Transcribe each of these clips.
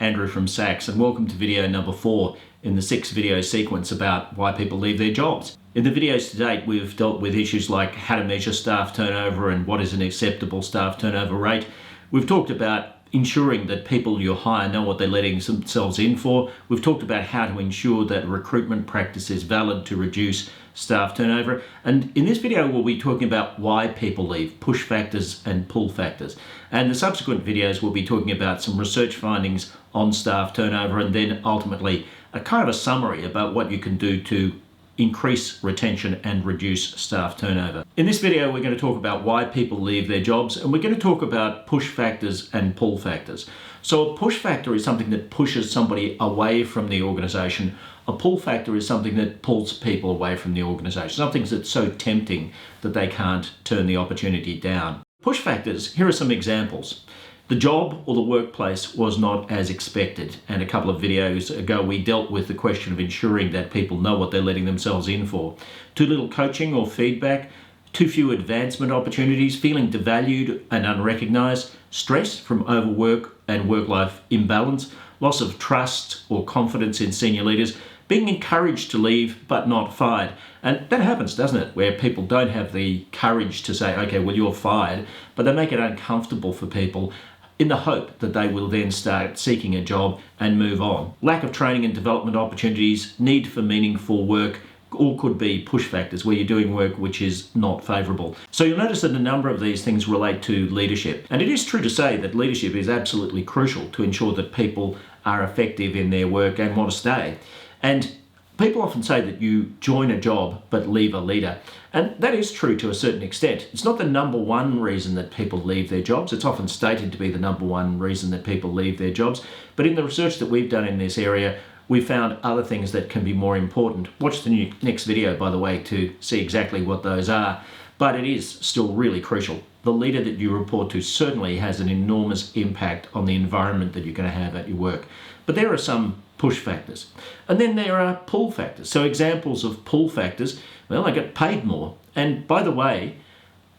Andrew from Sachs, and welcome to video number 4 in the 6 video sequence about why people leave their jobs. In the videos to date, we've dealt with issues like how to measure staff turnover and what is an acceptable staff turnover rate. We've talked about ensuring that people you hire know what they're letting themselves in for. We've talked about how to ensure that recruitment practice is valid to reduce staff turnover. And in this video, we'll be talking about why people leave, push factors and pull factors. And the subsequent videos, we'll be talking about some research findings on staff turnover and then ultimately a kind of a summary about what you can do to increase retention and reduce staff turnover. In this video, we're going to talk about why people leave their jobs, and we're going to talk about push factors and pull factors. So a push factor is something that pushes somebody away from the organization. A pull factor is something that pulls people away from the organization, something that's so tempting that they can't turn the opportunity down. Push factors, here are some examples. The job or the workplace was not as expected, and a couple of videos ago we dealt with the question of ensuring that people know what they're letting themselves in for. Too little coaching or feedback, too few advancement opportunities, feeling devalued and unrecognized, stress from overwork and work-life imbalance, loss of trust or confidence in senior leaders, being encouraged to leave but not fired. And that happens, doesn't it? Where people don't have the courage to say, okay, well, you're fired, but they make it uncomfortable for people in the hope that they will then start seeking a job and move on. Lack of training and development opportunities, need for meaningful work, all could be push factors where you're doing work which is not favourable. So you'll notice that a number of these things relate to leadership. And it is true to say that leadership is absolutely crucial to ensure that people are effective in their work and want to stay. And people often say that you join a job but leave a leader. And that is true to a certain extent. It's not the number one reason that people leave their jobs. It's often stated to be the number one reason that people leave their jobs. But in the research that we've done in this area, we've found other things that can be more important. Watch the next video, by the way, to see exactly what those are. But it is still really crucial. The leader that you report to certainly has an enormous impact on the environment that you're going to have at your work. But there are some push factors. And then there are pull factors. So examples of pull factors, well, they get paid more. And by the way,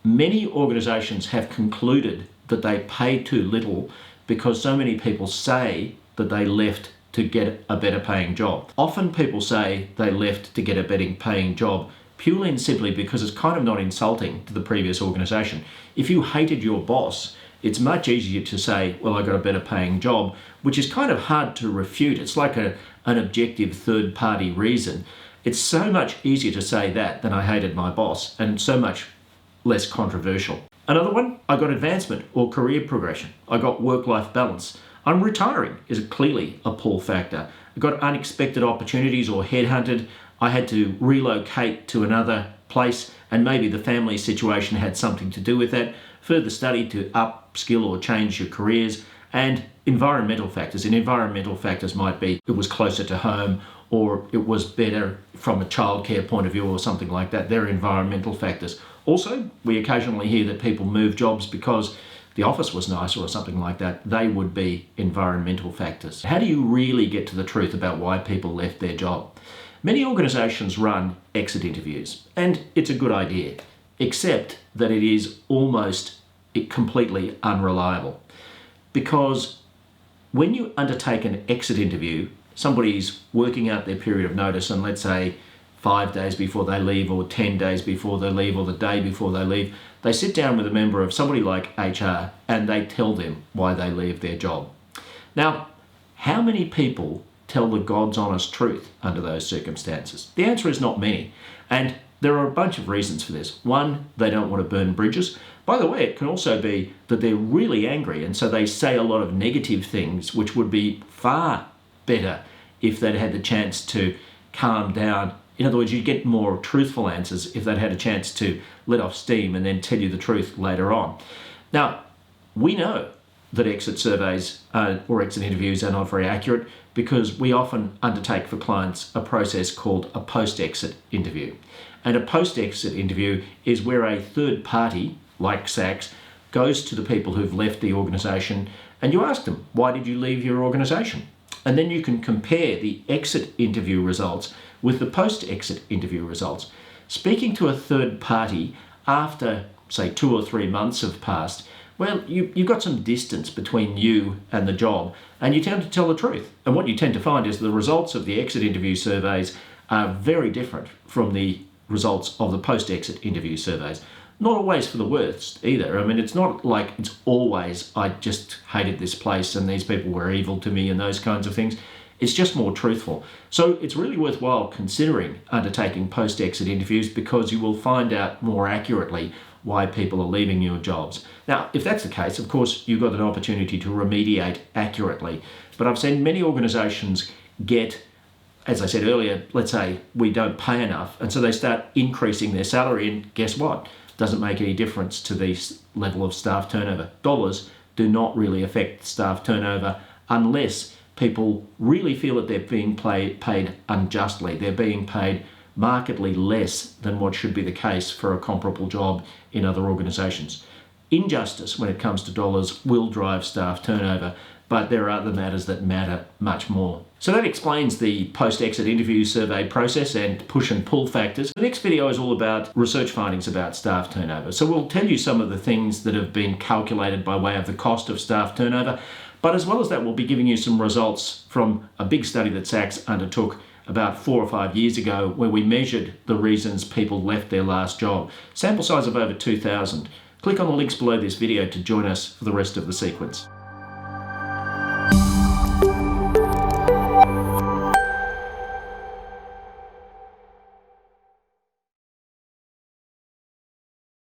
many organizations have concluded that they pay too little because so many people say that they left to get a better paying job. Often people say they left to get a better paying job purely and simply because it's kind of not insulting to the previous organization. If you hated your boss, it's much easier to say, well, I got a better paying job, which is kind of hard to refute. It's like an objective third-party reason. It's so much easier to say that than I hated my boss, and so much less controversial. Another one, I got advancement or career progression. I got work-life balance. I'm retiring is clearly a pull factor. I got unexpected opportunities or headhunted. I had to relocate to another place, and maybe the family situation had something to do with that. Further study to upskill or change your careers, and environmental factors. And environmental factors might be it was closer to home, or it was better from a childcare point of view or something like that. They're environmental factors. Also, we occasionally hear that people move jobs because the office was nicer or something like that. They would be environmental factors. How do you really get to the truth about why people left their job? Many organizations run exit interviews, and it's a good idea, except that it is almost completely unreliable. Because when you undertake an exit interview, somebody's working out their period of notice, and let's say 5 days before they leave, or 10 days before they leave, or the day before they leave, they sit down with a member of somebody like HR and they tell them why they leave their job. Now, how many people tell the God's honest truth under those circumstances? The answer is not many. And there are a bunch of reasons for this. One, they don't want to burn bridges. By the way, it can also be that they're really angry, and so they say a lot of negative things, which would be far better if they'd had the chance to calm down. In other words, you'd get more truthful answers if they'd had a chance to let off steam and then tell you the truth later on. Now, we know that exit surveys or exit interviews are not very accurate because we often undertake for clients a process called a post-exit interview. And a post-exit interview is where a third party, like Sachs, goes to the people who've left the organisation and you ask them, why did you leave your organisation? And then you can compare the exit interview results with the post-exit interview results. Speaking to a third party after, say, 2 or 3 months have passed, well, you've got some distance between you and the job, and you tend to tell the truth. And what you tend to find is the results of the exit interview surveys are very different from the results of the post-exit interview surveys. Not always for the worst either. I mean, it's not like it's always, I just hated this place and these people were evil to me and those kinds of things. It's just more truthful. So it's really worthwhile considering undertaking post-exit interviews, because you will find out more accurately why people are leaving your jobs. Now, if that's the case, of course, you've got an opportunity to remediate accurately. But I've seen many organisations get, as I said earlier, let's say we don't pay enough, and so they start increasing their salary, and guess what? Doesn't make any difference to the level of staff turnover. Dollars do not really affect staff turnover unless people really feel that they're being paid unjustly. They're being paid markedly less than what should be the case for a comparable job in other organisations. Injustice when it comes to dollars will drive staff turnover, but there are other matters that matter much more. So that explains the post-exit interview survey process and push and pull factors. The next video is all about research findings about staff turnover. So we'll tell you some of the things that have been calculated by way of the cost of staff turnover, but as well as that, we'll be giving you some results from a big study that SACS undertook about 4 or 5 years ago, where we measured the reasons people left their last job. Sample size of over 2,000. Click on the links below this video to join us for the rest of the sequence.